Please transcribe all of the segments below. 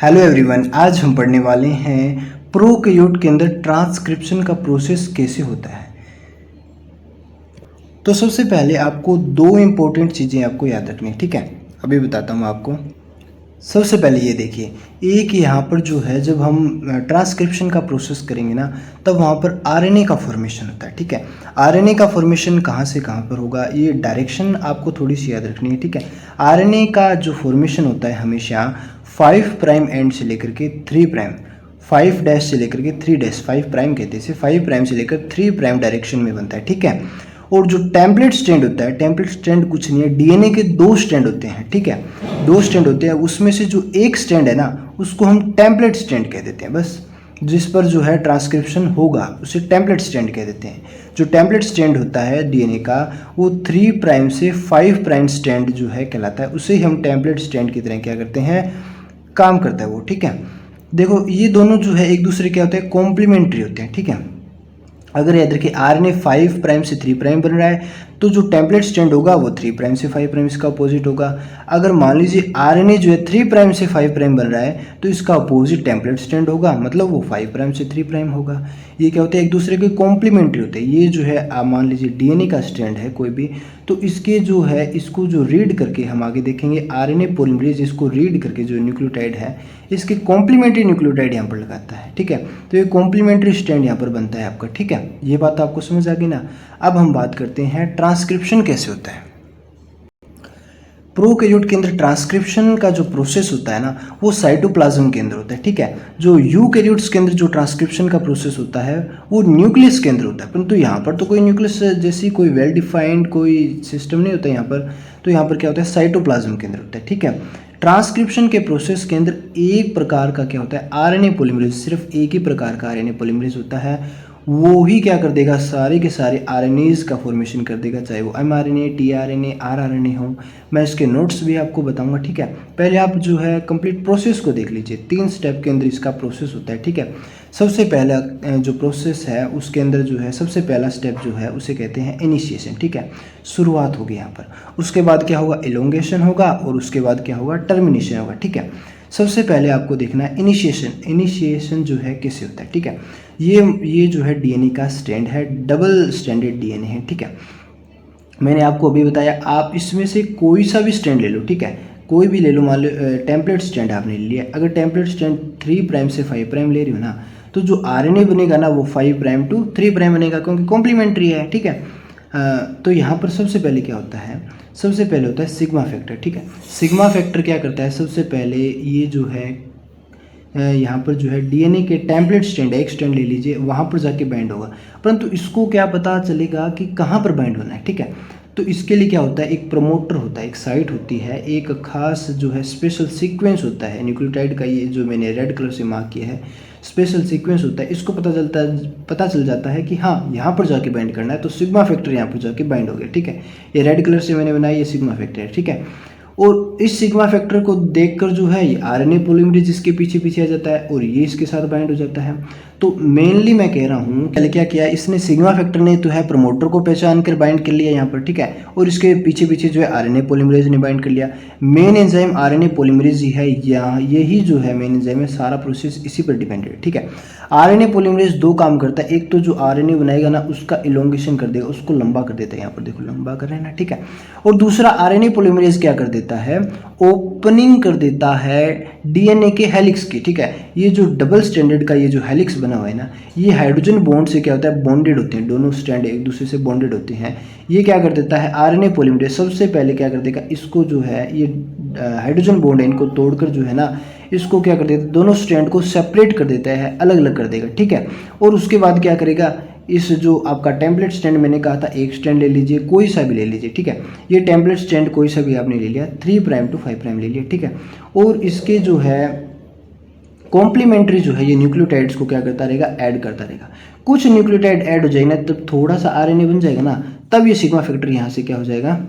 Hello everyone, आज हम पढ़ने वाले हैं प्रोकैरियोट के अंदर ट्रांसक्रिप्शन का प्रोसेस कैसे होता है। तो सबसे पहले आपको दो इम्पोर्टेंट चीज़ें आपको याद रखनी है, ठीक है। अभी बताता हूँ आपको। सबसे पहले ये देखिए, एक यहाँ पर जो है जब हम ट्रांसक्रिप्शन का प्रोसेस करेंगे ना, तब वहाँ पर आरएनए का फॉर्मेशन होता है, ठीक है। आरएनए का फॉर्मेशन कहाँ से कहाँ पर होगा, ये डायरेक्शन आपको थोड़ी सी याद रखनी है, ठीक है। आरएनए का जो फॉर्मेशन होता है हमेशा 5 प्राइम एंड से लेकर के 3 प्राइम, 5 डैश से लेकर के 3 डैश, 5 प्राइम कहते हैं इसे, 5 प्राइम से लेकर 3 प्राइम डायरेक्शन में बनता है, ठीक है। और जो टेम्पलेट स्ट्रैंड होता है, टेम्पलेट स्ट्रैंड कुछ नहीं है, डीएनए के 2 स्ट्रैंड होते हैं, ठीक है। 2 स्ट्रैंड होते हैं, उसमें से जो एक स्ट्रैंड है ना, उसको हम टेम्पलेट स्ट्रैंड कह देते हैं। बस जिस पर जो है ट्रांसक्रिप्शन होगा उसे टेम्पलेट स्ट्रैंड कह देते हैं। जो टेम्पलेट स्ट्रैंड होता है डीएनए का, वो 3 प्राइम से 5 प्राइम स्ट्रैंड जो है कहलाता है, उसे हम टेम्पलेट स्ट्रैंड की तरह क्या करते हैं, काम करता है वो, ठीक है। देखो ये दोनों जो है एक दूसरे क्या होते हैं, कॉम्प्लीमेंट्री होते हैं, ठीक है। अगर याद रखिए आरएनए 5 प्राइम से 3 प्राइम बन रहा है, तो जो टेम्पलेट स्ट्रैंड होगा वो 3 प्राइम से 5 प्राइम इसका अपोजिट होगा। अगर मान लीजिए आरएनए जो है 3 प्राइम से 5 प्राइम बन रहा है, तो इसका अपोजिट टेम्पलेट स्ट्रैंड होगा, मतलब वो 5 प्राइम से 3 प्राइम होगा। ये क्या होता है, एक दूसरे के कॉम्प्लीमेंट्री होते हैं। ये जो है मान लीजिए डीएनए का स्ट्रैंड है कोई भी, तो इसके जो है इसको जो रीड करके हम आगे देखेंगे, आरएनए पॉलीमरेज इसको रीड करके जो न्यूक्लियोटाइड है, इसके कॉम्प्लीमेंट्री न्यूक्लियोटाइड यहाँ पर लगाता है, ठीक है। तो ये कॉम्प्लीमेंट्री स्ट्रैंड यहाँ पर बनता है आपका, ठीक है। ये बात आपको समझ आ गई ना। अब हम बात करते हैं ट्रांसक्रिप्शन कैसे होता है। प्रोकैरियोट के अंदर ट्रांसक्रिप्शन का जो प्रोसेस होता है ना, वो साइटोप्लाज्म के अंदर होता है, ठीक है। जो यूकैरियोट्स के अंदर जो ट्रांसक्रिप्शन का प्रोसेस होता है वो न्यूक्लियस के अंदर होता है, परंतु यहाँ पर तो कोई न्यूक्लियस जैसी कोई वेल डिफाइंड कोई सिस्टम नहीं होता यहाँ पर। तो यहाँ पर क्या होता है, साइटोप्लाज्म के अंदर होता है, ठीक है। ट्रांसक्रिप्शन के प्रोसेस के अंदर एक प्रकार का क्या होता है, आरएनए पॉलीमरेज, सिर्फ एक ही प्रकार का आरएनए पॉलीमरेज होता है। वो ही क्या कर देगा, सारे के सारे आरएनएज का फॉर्मेशन कर देगा, चाहे वो एमआरएनए, टीआरएनए, आरआरएनए हो। मैं इसके नोट्स भी आपको बताऊंगा, ठीक है। पहले आप जो है कंप्लीट प्रोसेस को देख लीजिए। 3 स्टेप के अंदर इसका प्रोसेस होता है, ठीक है। सबसे पहला जो प्रोसेस है उसके अंदर जो है सबसे पहला स्टेप जो है उसे कहते हैं इनिशिएशन, ठीक है। शुरुआत होगी यहाँ पर। उसके बाद क्या होगा, एलोंगेशन होगा, और उसके बाद क्या होगा, टर्मिनेशन होगा, ठीक है। सबसे पहले आपको देखना है इनिशिएशन। इनिशिएशन जो है कैसे होता है, ठीक है। ये जो है डीएनए का स्ट्रैंड है, डबल स्ट्रैंडेड डीएनए है, ठीक है। मैंने आपको अभी बताया, आप इसमें से कोई सा भी स्ट्रैंड ले लो, ठीक है। कोई भी ले लो, मान लो टेम्पलेट स्ट्रैंड आपने ले लिया। अगर टेम्पलेट स्ट्रैंड 3 प्राइम से 5 प्राइम ले रही हो ना, तो जो आरएनए बनेगा ना वो 5 प्राइम टू 3 प्राइम बनेगा, क्योंकि कॉम्प्लीमेंट्री है, ठीक है। तो यहाँ पर सबसे पहले क्या होता है, सबसे पहले होता है सिग्मा फैक्टर, ठीक है। सिग्मा फैक्टर क्या करता है, सबसे पहले ये जो है यहाँ पर जो है डीएनए के टेम्पलेट स्ट्रैंड है, एक स्ट्रैंड ले लीजिए, वहाँ पर जाके बाइंड होगा, परंतु इसको क्या पता चलेगा कि कहाँ पर बाइंड होना है, ठीक है। तो इसके लिए क्या होता है, एक प्रमोटर होता है, एक साइट होती है, एक खास जो है स्पेशल सीक्वेंस होता है न्यूक्लियोटाइड का, ये जो मैंने रेड कलर से मार्क किया है स्पेशल सीक्वेंस होता है। इसको पता चल जाता है कि हाँ यहाँ पर जाके बाइंड करना है, तो सिग्मा फैक्टर यहाँ पर जाके बाइंड हो गया, ठीक है। ये रेड कलर से मैंने बनाया, ये सिग्मा फैक्टर है, ठीक है। और इस सिग्मा फैक्टर को देखकर जो है ये आरएनए पॉलीमरेज इसके पीछे पीछे आ जाता है और ये इसके साथ बाइंड हो जाता है। तो मेनली मैं कह रहा हूँ पहले क्या किया इसने, सिग्मा फैक्टर ने तो है प्रमोटर को पहचान कर बाइंड कर लिया यहाँ पर, ठीक है। और इसके पीछे पीछे जो है आरएनए पॉलीमरेज ने बाइंड कर लिया। मेन एंजाइम आरएनए पॉलीमरेज ही है, यही जो है मेन एंजाइम है, सारा प्रोसेस इसी पर डिपेंडेड है, ठीक है। आरएनए पॉलीमरेज 2 काम करता है, एक तो जो आरएनए बनाएगा ना उसका इलोंगेशन कर देगा, उसको लंबा कर देता है, यहाँ पर देखो लंबा कर रहे हैं ना, ठीक है। और दूसरा आरएनए पॉलीमरेज क्या कर देता है, ओपनिंग कर देता है डीएनए के हेलिक्स की, ठीक है। ये जो डबल स्ट्रैंडेड का ये जो हेलिक्स बना हुआ है ना, ये हाइड्रोजन बॉन्ड से क्या होता है, बॉन्डेड होते हैं, दोनों स्ट्रैंड एक दूसरे से बॉन्डेड होते हैं। ये क्या कर देता है, आरएनए पॉलीमरेज सबसे पहले क्या कर देगा, इसको जो है ये हाइड्रोजन बॉन्ड है इनको तोड़कर जो है ना, इसको क्या कर देता है, दोनों स्ट्रैंड को सेपरेट कर देता है, अलग अलग कर देगा, ठीक है। और उसके बाद क्या करेगा, इस जो आपका टेम्पलेट स्ट्रैंड मैंने कहा था, एक स्ट्रैंड ले लीजिए, कोई सा भी ले लीजिए, ठीक है। ये टेम्पलेट स्ट्रैंड कोई सा भी आपने ले लिया, 3 प्राइम टू 5 प्राइम ले लिया, ठीक है। और इसके जो है कॉम्प्लीमेंट्री जो है ये न्यूक्लियोटाइड्स को क्या करता रहेगा, ऐड करता रहेगा। कुछ न्यूक्लियोटाइड ऐड हो जाएगा ना, तब थोड़ा सा आरएनए बन जाएगा ना, तब ये सिग्मा फैक्टर यहाँ से क्या हो जाएगा,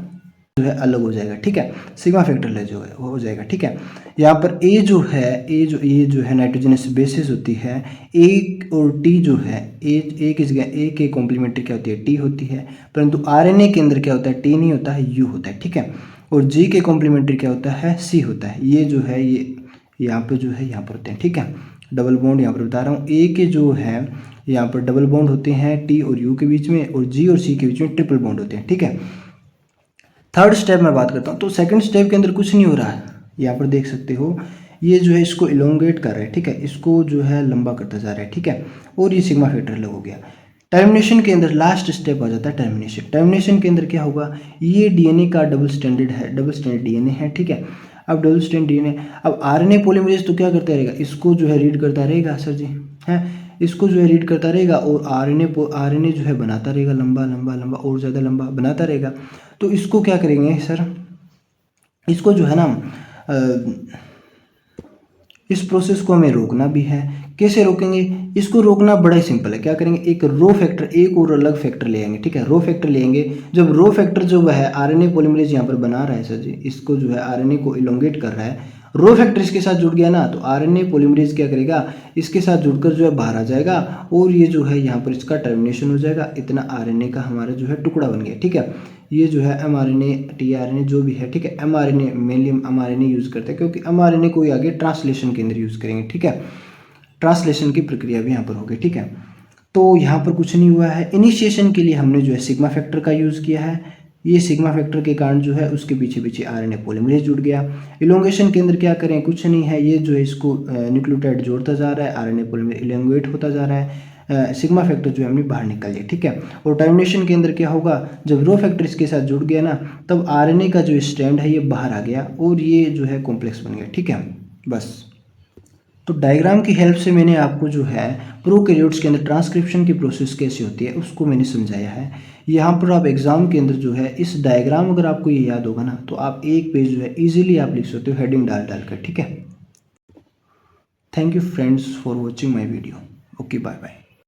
जो है अलग हो जाएगा, ठीक है। सिग्मा फैक्टर ले जो है वो हो जाएगा, ठीक है। यहाँ पर ए जो है नाइट्रोजनस बेसिस होती है, ए और टी जो है, ए की जगह ए के कॉम्प्लीमेंट्री क्या होती है, टी होती है, परंतु आरएनए के अंदर क्या होता है, टी नहीं होता है, यू होता है, ठीक है। और जी के कॉम्प्लीमेंट्री क्या होता है, सी होता है। ये जो है यहाँ पे जो है यहाँ पर होते हैं, ठीक है। डबल बॉन्ड यहाँ पर बता रहा हूँ, ए के जो है यहाँ पर डबल बॉन्ड होते हैं टी और यू के बीच में, और जी और सी के बीच में ट्रिपल बॉन्ड होते हैं, ठीक है। थर्ड स्टेप में बात करता हूँ, तो सेकंड स्टेप के अंदर कुछ नहीं हो रहा है, यहाँ पर देख सकते हो ये जो है इसको इलोंगेट कर रहा है, ठीक है, इसको जो है लंबा करता जा रहा है, ठीक है, और ये सिग्मा फैक्टर अलग हो गया। टर्मिनेशन के अंदर लास्ट स्टेप आ जाता है टर्मिनेशन। टर्मिनेशन के अंदर क्या होगा, ये डीएनए का डबल स्टैंडर्ड है, डबल स्टैंडर्ड डीएनए है, ठीक है। अब डबल स्टैंडर्ड डीएनए, अब आरएनए पॉलीमरेज तो क्या करता रहेगा, इसको जो है रीड करता रहेगा सर जी, है, इसको जो है रीड करता रहेगा, और आरएनए जो है बनाता रहेगा, लंबा लंबा लंबा और ज़्यादा लंबा बनाता रहेगा। तो इसको क्या करेंगे सर, इसको जो है ना इस प्रोसेस को हमें रोकना भी है। कैसे रोकेंगे, इसको रोकना बड़ा ही सिंपल है। क्या करेंगे, एक रो फैक्टर, एक और अलग फैक्टर ले आएंगे, ठीक है, रो फैक्टर लेंगे। जब रो फैक्टर जो है आरएनए पॉलीमरेज यहाँ पर बना रहा है सर जी, इसको जो है आरएनए को इलोंगेट कर रहा है, रो फैक्टर इसके साथ जुड़ गया ना, तो आरएनए पॉलीमरेज क्या करेगा, इसके साथ जुड़कर जो है बाहर आ जाएगा, और ये जो है यहाँ पर इसका टर्मिनेशन हो जाएगा। इतना आरएनए का हमारा जो है टुकड़ा बन गया, ठीक है। ये जो है एमआरएनए, टीआरएनए जो भी है, ठीक है, एमआरएनए मेनली हम एमआरएनए यूज़ करते हैं, क्योंकि एमआरएनए को ही आगे ट्रांसलेशन के अंदर यूज़ करेंगे, ठीक है। ट्रांसलेशन की प्रक्रिया भी यहाँ पर होगी, ठीक है। तो यहाँ पर कुछ नहीं हुआ है। इनिशिएशन के लिए हमने जो है सिग्मा फैक्टर का यूज़ किया है, ये सिग्मा फैक्टर के कारण जो है उसके पीछे पीछे आरएनए पॉलीमरेज जुड़ गया। इलोंगेशन के अंदर क्या करें, कुछ नहीं है, ये जो है इसको न्यूक्लियोटाइड जोड़ता जा रहा है, आरएनए पॉलीमरेज इलोंगेट होता जा रहा है, सिग्मा फैक्टर जो है हमने बाहर निकल लिया, ठीक है। और टर्मिनेशन के अंदर क्या होगा, जब रो फैक्टर इसके साथ जुड़ गया ना, तब आरएनए का जो स्ट्रैंड है ये बाहर आ गया, और ये जो है कॉम्प्लेक्स बन गया, ठीक है। बस, तो डायग्राम की हेल्प से मैंने आपको जो है प्रोकैरियोट्स के अंदर ट्रांसक्रिप्शन की प्रोसेस कैसी होती है उसको मैंने समझाया है। यहाँ पर आप एग्जाम के अंदर जो है इस डायग्राम अगर आपको ये याद होगा ना, तो आप एक पेज जो है इजीली आप लिख सकते हो हेडिंग डाल कर, ठीक है। Thank you friends for watching my video. Okay, bye bye.